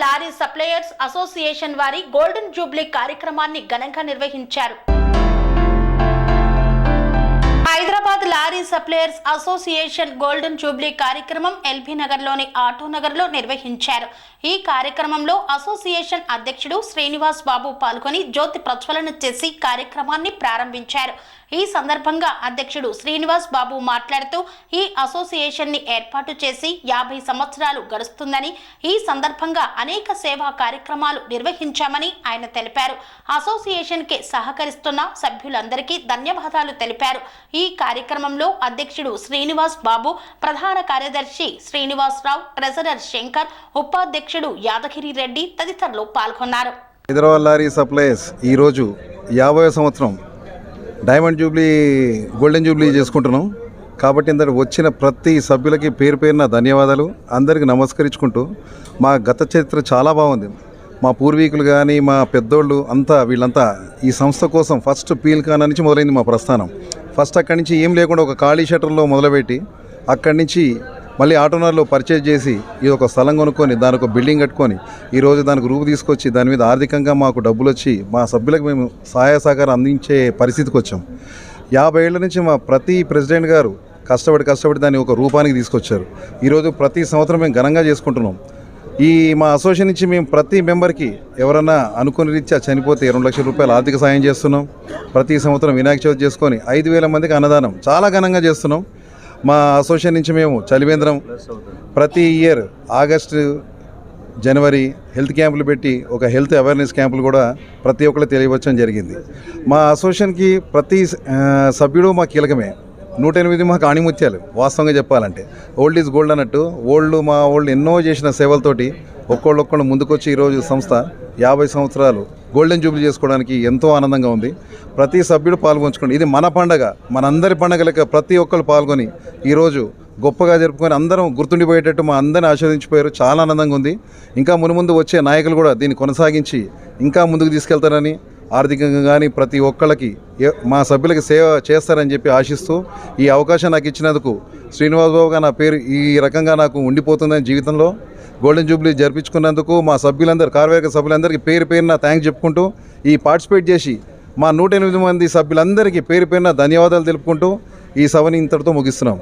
Lorry suppliers association వారి golden Jubilee కార్యక్రమాన్ని ఘనంగా నిర్వహించారు. Hyderabad lorry suppliers association golden Jubilee కార్యక్రమం ఎల్బీ నగర్లోని ఆటో నగర్లో నిర్వహించారు. ఈ కార్యక్రమంలో అసోసియేషన్ అధ్యక్షుడు శ్రీనివాస్ బాబు పాల్గొని జ్యోతి ప్రజ్వలన చేసి కార్యక్రమాన్ని ప్రారంభించారు. ఈ సందర్భంగా అధ్యక్షుడు శ్రీనివాస్ బాబు మాట్లాడుతూ ఈ అసోసియేషన్ ని ఏర్పాటు చేసి 50 సంవత్సరాలు గడుస్తుందని, ఈ సందర్భంగా అనేక సేవా కార్యక్రమాలు నిర్వహించామని ఆయన తెలిపారు. అసోసియేషన్ కి సహకరిస్తున్న సభ్యులందరికీ ధన్యవాదాలు తెలిపారు. ఈ కార్యక్రమంలో అధ్యక్షుడు శ్రీనివాస్ బాబు, ప్రధాన కార్యదర్శి శ్రీనివాసరావు, ట్రెజరర్ శంకర్, ఉపాధ్యక్షుడు యాదగిరి రెడ్డి తదితరులు పాల్గొన్నారు. హైదరాబాద్ లారీ సప్లయర్స్ ఈరోజు 50వ సంవత్సరం డైమండ్ జూబ్లీ గోల్డెన్ జూబ్లీ చేసుకుంటున్నాం కాబట్టి వచ్చిన ప్రతి సభ్యులకి పేరు పేరున ధన్యవాదాలు. అందరికీ నమస్కరించుకుంటూ, మా గత చరిత్ర చాలా బాగుంది. మా పూర్వీకులు కానీ మా పెద్దోళ్ళు అంతా వీళ్ళంతా ఈ సంస్థ కోసం ఫస్ట్ పీల్ఖానా నుంచి మొదలైంది మా ప్రస్థానం. ఫస్ట్ అక్కడి నుంచి ఏం లేకుండా ఒక ఖాళీ షట్టర్లో మొదలుపెట్టి అక్కడి నుంచి మళ్ళీ ఆటోనర్లో పర్చేజ్ చేసి ఇది ఒక స్థలం కొనుక్కొని దానికి ఒక బిల్డింగ్ కట్టుకొని ఈరోజు దానికి రూపు తీసుకొచ్చి దాని మీద ఆర్థికంగా మాకు డబ్బులు వచ్చి మా సభ్యులకు మేము సహాయ సహకారం అందించే పరిస్థితికి వచ్చాం. 50 ఏళ్ల నుంచి మా ప్రతి ప్రెసిడెంట్ గారు కష్టపడి దాన్ని ఒక రూపానికి తీసుకొచ్చారు. ఈరోజు ప్రతి సంవత్సరం మేము ఘనంగా చేసుకుంటున్నాం. ఈ మా అసోసియేషన్ నుంచి మేము ప్రతి మెంబర్కి ఎవరన్నా అనుకుని రీత్యా చనిపోతే 2 లక్షల రూపాయలు ఆర్థిక సాయం చేస్తున్నాం. ప్రతి సంవత్సరం వినాయక చవితి చేసుకొని 5,000 మందికి అన్నదానం చాలా ఘనంగా చేస్తున్నాం. మా అసోసియేషన్ నుంచి మేము చలివేంద్రం ప్రతి ఇయర్ ఆగస్టు, జనవరి హెల్త్ క్యాంపులు పెట్టి ఒక హెల్త్ అవేర్నెస్ క్యాంపులు కూడా ప్రతి ఒక్కరు తెలియవచ్చడం జరిగింది. మా అసోసియేషన్కి ప్రతి సభ్యుడు మా కీలకమే. 108 మాకు ఆణిముత్యాలు. వాస్తవంగా చెప్పాలంటే ఓల్డ్ ఈజ్ గోల్డ్ అన్నట్టు మా ఓల్డ్ ఎన్నో చేసిన సేవలతోటి ఒక్కొక్కళ్ళు ముందుకొచ్చి ఈరోజు సంస్థ 50 సంవత్సరాలు గోల్డెన్ జూబ్లీ చేసుకోవడానికి ఎంతో ఆనందంగా ఉంది. ప్రతి సభ్యుడు పాల్గొంచుకోండి. ఇది మన పండగ, మనందరి పండగ లెక్క ప్రతి ఒక్కరు పాల్గొని ఈరోజు గొప్పగా జరుపుకొని అందరం గుర్తుండిపోయేటట్టు మా అందరిని ఆస్వాదించిపోయారు. చాలా ఆనందంగా ఉంది. ఇంకా మునుముందు వచ్చే నాయకులు కూడా దీన్ని కొనసాగించి ఇంకా ముందుకు తీసుకెళ్తారని, ఆర్థికంగా కానీ ప్రతి ఒక్కళ్ళకి మా సభ్యులకి సేవ చేస్తారని చెప్పి ఆశిస్తూ ఈ అవకాశం నాకు ఇచ్చినందుకు శ్రీనివాస్ బాబుగా నా పేరు ఈ రకంగా నాకు ఉండిపోతుందని జీవితంలో గోల్డెన్ జూబ్లీ జరిపించుకున్నందుకు మా సభ్యులందరూ కార్యవర్గ సభ్యులందరికీ పేరు పేరున థ్యాంక్స్ చెప్పుకుంటూ ఈ పార్టిసిపేట్ చేసి మా 108 మంది సభ్యులందరికీ పేరు పేరున ధన్యవాదాలు తెలుపుకుంటూ ఈ సభని ఇంతటితో ముగిస్తున్నాం.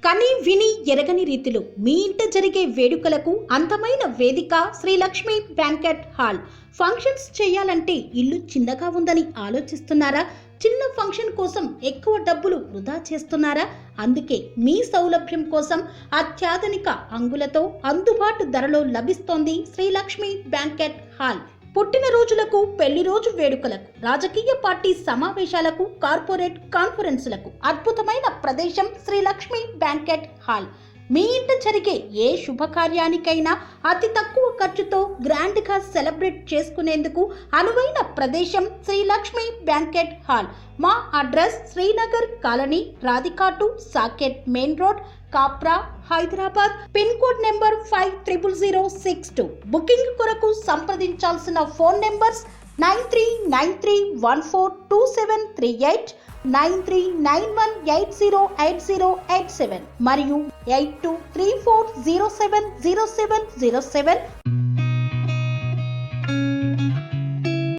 కని విని ఎరగని రీతిలో మీ ఇంట జరిగే వేడుకలకు అందమైన వేదిక Shri Lakshmi banquet hall. Functions చేయాలంటే ఇల్లు చిన్నగా ఉందని ఆలోచిస్తున్నారా? చిన్న ఫంక్షన్ కోసం ఎక్కువ డబ్బులు వృధా చేస్తున్నారా? అందుకే మీ సౌలభ్యం కోసం అత్యాధునిక అంగులతో అందుబాటు ధరలో లభిస్తోంది శ్రీ లక్ష్మి బ్యాంకెట్ హాల్. పుట్టినరోజులకు, పెళ్లి రోజు వేడుకలకు, రాజకీయ పార్టీ సమావేశాలకు, కార్పొరేట్ కాన్ఫరెన్సులకు అద్భుతమైన ప్రదేశం శ్రీ లక్ష్మి బ్యాంకెట్ హాల్. మీ ఇంట జరిగే ఏ శుభకార్యానికైనా అతి తక్కువ ఖర్చుతో గ్రాండ్గా సెలబ్రేట్ చేసుకునేందుకు అనువైన ప్రదేశం శ్రీ లక్ష్మి బ్యాంకెట్ హాల్. మా అడ్రస్ శ్రీనగర్ కాలనీ, రాధికాటు, Saket main road, Kapra, Hyderabad. Pin code number 500062. Booking కొరకు సంప్రదించాల్సిన ఫోన్ నెంబర్స్ 9393142738, 9391808087 మరియు 8234070707.